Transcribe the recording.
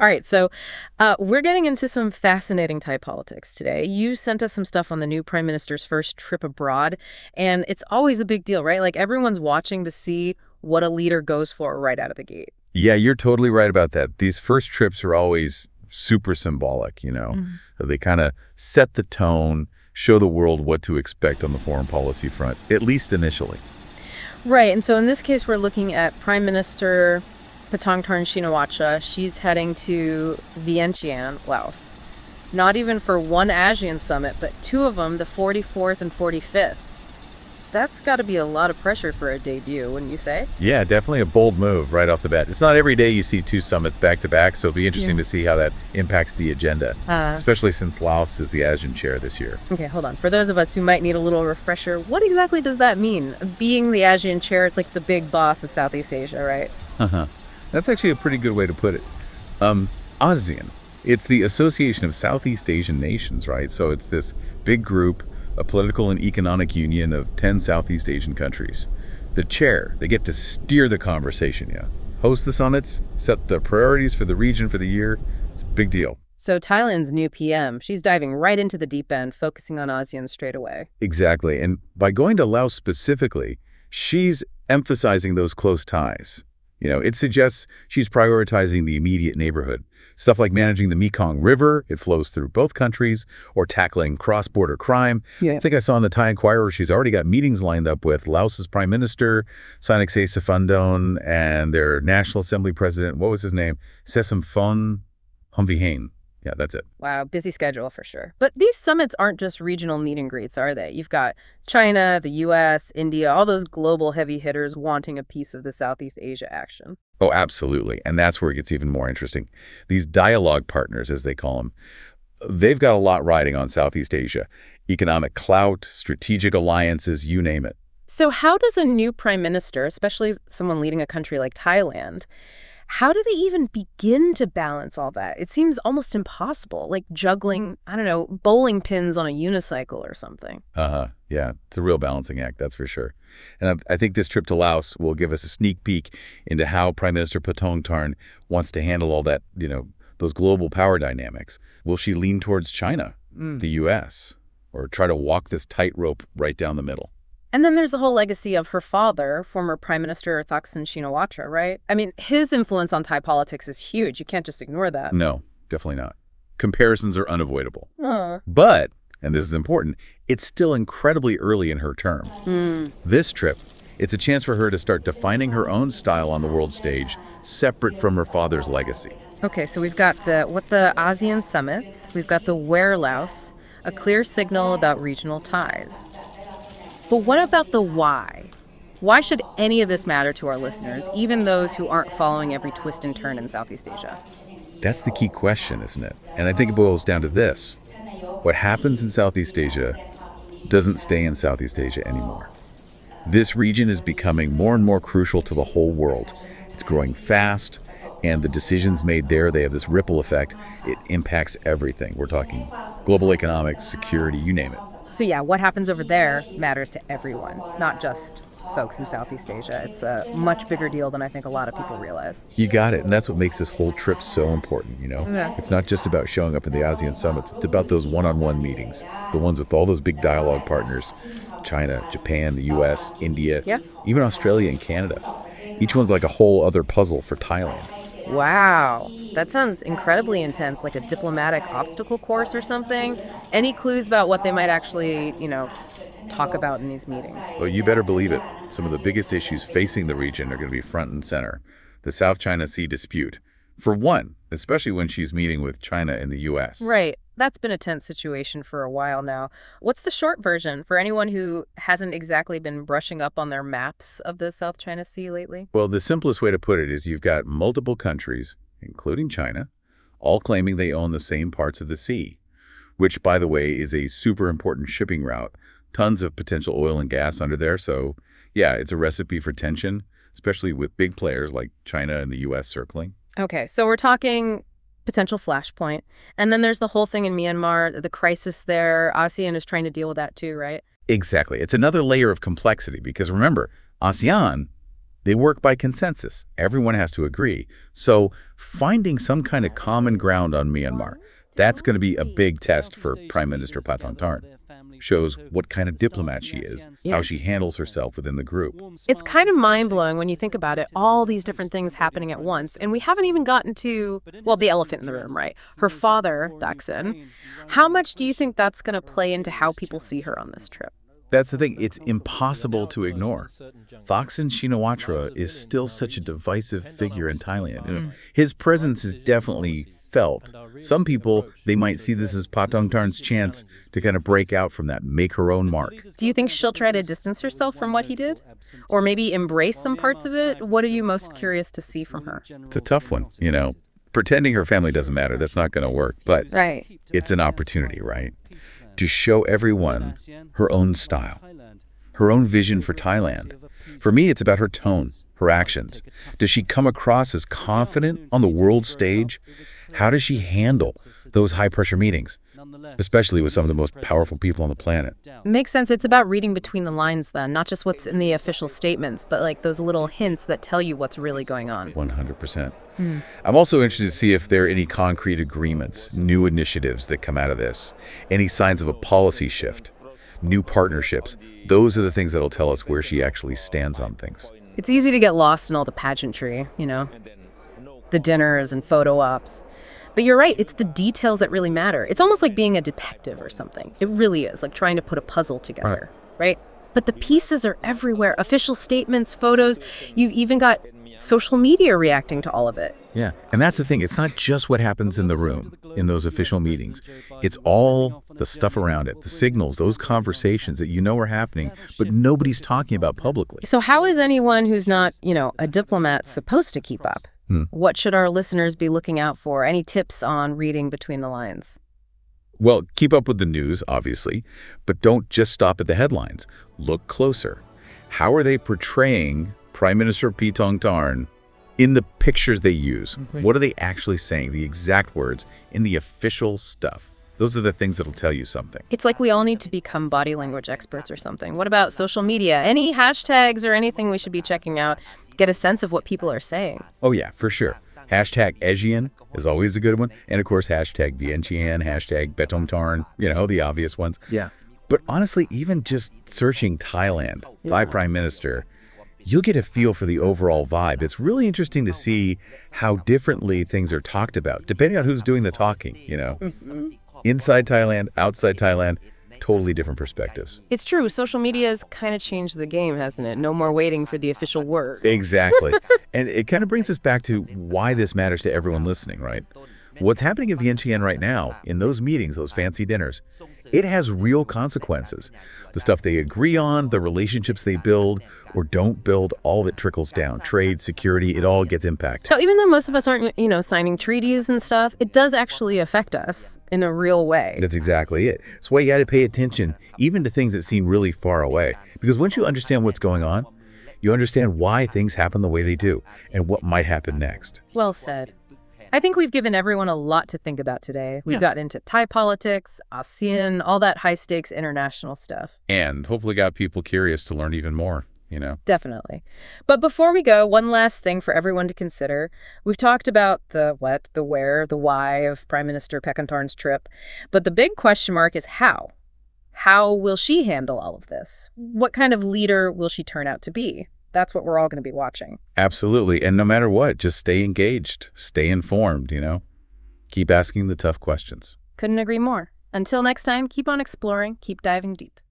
All right, so we're getting into some fascinating Thai politics today. You sent us some stuff on the new prime minister's first trip abroad, and it's always a big deal, right? Like everyone's watching to see what a leader goes for right out of the gate. Yeah, you're totally right about that. These first trips are always super symbolic, you know. They kind of set the tone, show the world what to expect on the foreign policy front, at least initially. Right, and so in this case, we're looking at Prime Minister Paetongtarn Shinawatra. She's heading to Vientiane, Laos. Not even for one ASEAN summit, but two of them, the 44th and 45th. That's got to be a lot of pressure for a debut, wouldn't you say? Yeah, definitely a bold move right off the bat. It's not every day you see two summits back-to-back, so it'll be interesting to see how that impacts the agenda, especially since Laos is the ASEAN chair this year. Okay, hold on. For those of us who might need a little refresher, what exactly does that mean? Being the ASEAN chair, it's like the big boss of Southeast Asia, right? That's actually a pretty good way to put it. ASEAN, it's the Association of Southeast Asian Nations, right? So it's this big group, a political and economic union of 10 Southeast Asian countries. The chair, they get to steer the conversation, yeah. Host the summits, set the priorities for the region for the year. It's a big deal. So Thailand's new PM, she's diving right into the deep end, focusing on ASEAN straight away. Exactly. And by going to Laos specifically, she's emphasizing those close ties. You know, it suggests she's prioritizing the immediate neighborhood. Stuff like managing the Mekong River, it flows through both countries, or tackling cross-border crime. I think I saw in the Thai Inquirer she's already got meetings lined up with Laos's Prime Minister, Sonexay Siphandone, and their National Assembly President, what was his name? Siphandone Humvihane. Yeah, that's it. Wow, busy schedule for sure. But these summits aren't just regional meet and greets, are they? You've got China, the U.S., India, all those global heavy hitters wanting a piece of the Southeast Asia action. Oh, absolutely. And that's where it gets even more interesting. These dialogue partners, as they call them, they've got a lot riding on Southeast Asia. Economic clout, strategic alliances, you name it. So how does a new prime minister, especially someone leading a country like Thailand, how do they even begin to balance all that? It seems almost impossible, like juggling, I don't know, bowling pins on a unicycle or something. Yeah, it's a real balancing act, that's for sure. And I think this trip to Laos will give us a sneak peek into how Prime Minister Paetongtarn wants to handle all that, you know, those global power dynamics. Will she lean towards China, the U.S., or try to walk this tightrope right down the middle? And then there's the whole legacy of her father, former Prime Minister Thaksin Shinawatra, right? I mean, his influence on Thai politics is huge. You can't just ignore that. No, definitely not. Comparisons are unavoidable. But, and this is important, it's still incredibly early in her term. This trip, it's a chance for her to start defining her own style on the world stage, separate from her father's legacy. Okay, so we've got the ASEAN Summits, we've got the Where Laos, a clear signal about regional ties. But what about the why? Why should any of this matter to our listeners, even those who aren't following every twist and turn in Southeast Asia? That's the key question, isn't it? And I think it boils down to this. What happens in Southeast Asia doesn't stay in Southeast Asia anymore. This region is becoming more and more crucial to the whole world. It's growing fast, and the decisions made there, they have this ripple effect. It impacts everything. We're talking global economics, security, you name it. So yeah, what happens over there matters to everyone, not just folks in Southeast Asia. It's a much bigger deal than I think a lot of people realize. You got it, and that's what makes this whole trip so important, you know? Yeah. It's not just about showing up at the ASEAN Summits. It's about those one-on-one meetings, the ones with all those big dialogue partners, China, Japan, the U.S., India, even Australia and Canada. Each one's like a whole other puzzle for Thailand. Wow, that sounds incredibly intense, like a diplomatic obstacle course or something. Any clues about what they might actually, you know, talk about in these meetings? Well, you better believe it. Some of the biggest issues facing the region are going to be front and center. The South China Sea dispute, for one, especially when she's meeting with China and the U.S. Right. That's been a tense situation for a while now. What's the short version for anyone who hasn't exactly been brushing up on their maps of the South China Sea lately? Well, the simplest way to put it is you've got multiple countries, including China, all claiming they own the same parts of the sea, which, by the way, is a super important shipping route. Tons of potential oil and gas under there. So, yeah, it's a recipe for tension, especially with big players like China and the U.S. circling. Okay, so we're talking potential flashpoint. And then there's the whole thing in Myanmar, the crisis there. ASEAN is trying to deal with that too, right? Exactly. It's another layer of complexity because remember, ASEAN, They work by consensus. Everyone has to agree. So finding some kind of common ground on Myanmar, that's going to be a big test for Prime Minister Paetongtarn. Shows what kind of diplomat she is, how she handles herself within the group. It's kind of mind-blowing when you think about it, all these different things happening at once. And we haven't even gotten to, well, the elephant in the room, right? Her father, Thaksin. How much do you think that's going to play into how people see her on this trip? That's the thing. It's impossible to ignore. Thaksin Shinawatra is still such a divisive figure in Thailand. His presence is definitely felt. Some people, they might see this as Paetongtarn's chance to kind of break out from that, make her own mark. Do you think she'll try to distance herself from what he did? Or maybe embrace some parts of it? What are you most curious to see from her? It's a tough one, you know. Pretending her family doesn't matter, that's not going to work. But it's an opportunity, right? To show everyone her own style, her own vision for Thailand. For me, it's about her tone, her actions. Does she come across as confident on the world stage? How does she handle those high-pressure meetings, especially with some of the most powerful people on the planet? Makes sense. It's about reading between the lines then, not just what's in the official statements, but like those little hints that tell you what's really going on. 100%. I'm also interested to see if there are any concrete agreements, new initiatives that come out of this, any signs of a policy shift, new partnerships. Those are the things that'll tell us where she actually stands on things. It's easy to get lost in all the pageantry, you know, the dinners and photo ops. But you're right, it's the details that really matter. It's almost like being a detective or something. It really is, like trying to put a puzzle together, right? But the pieces are everywhere. Official statements, photos. You've even got social media reacting to all of it. Yeah, and that's the thing. It's not just what happens in the room, in those official meetings. It's all the stuff around it, the signals, those conversations that you know are happening, but nobody's talking about publicly. So how is anyone who's not, you know, a diplomat supposed to keep up? What should our listeners be looking out for? Any tips on reading between the lines? Well, keep up with the news, obviously, but don't just stop at the headlines. Look closer. How are they portraying Prime Minister Paetongtarn in the pictures they use? What are they actually saying? The exact words in the official stuff. Those are the things that'll tell you something. It's like we all need to become body language experts or something. What about social media? Any hashtags or anything we should be checking out? Get a sense of what people are saying. Oh, yeah, for sure. Hashtag ASEAN is always a good one. And, of course, hashtag Vientiane, hashtag Paetongtarn, you know, the obvious ones. Yeah. But honestly, even just searching Thailand, Thai Prime Minister, you'll get a feel for the overall vibe. It's really interesting to see how differently things are talked about, depending on who's doing the talking, you know. Inside Thailand, outside Thailand, totally different perspectives. It's true. Social media has kind of changed the game, hasn't it? No more waiting for the official word. Exactly. And it kind of brings us back to why this matters to everyone listening, right? What's happening in Vientiane right now, in those meetings, those fancy dinners, it has real consequences. The stuff they agree on, the relationships they build or don't build, all of it trickles down. Trade, security, it all gets impacted. So even though most of us aren't, you know, signing treaties and stuff, it does actually affect us in a real way. That's exactly it. That's why you got to pay attention, even to things that seem really far away. Because once you understand what's going on, you understand why things happen the way they do and what might happen next. Well said. I think we've given everyone a lot to think about today. We've got into Thai politics, ASEAN, all that high-stakes international stuff. And hopefully got people curious to learn even more, you know? Definitely. But before we go, one last thing for everyone to consider. We've talked about the what, the where, the why of Prime Minister Paetongtarn's trip. But the big question mark is how. How will she handle all of this? What kind of leader will she turn out to be? That's what we're all going to be watching. Absolutely. And no matter what, just stay engaged, stay informed, you know? Keep asking the tough questions. Couldn't agree more. Until next time, keep on exploring, keep diving deep.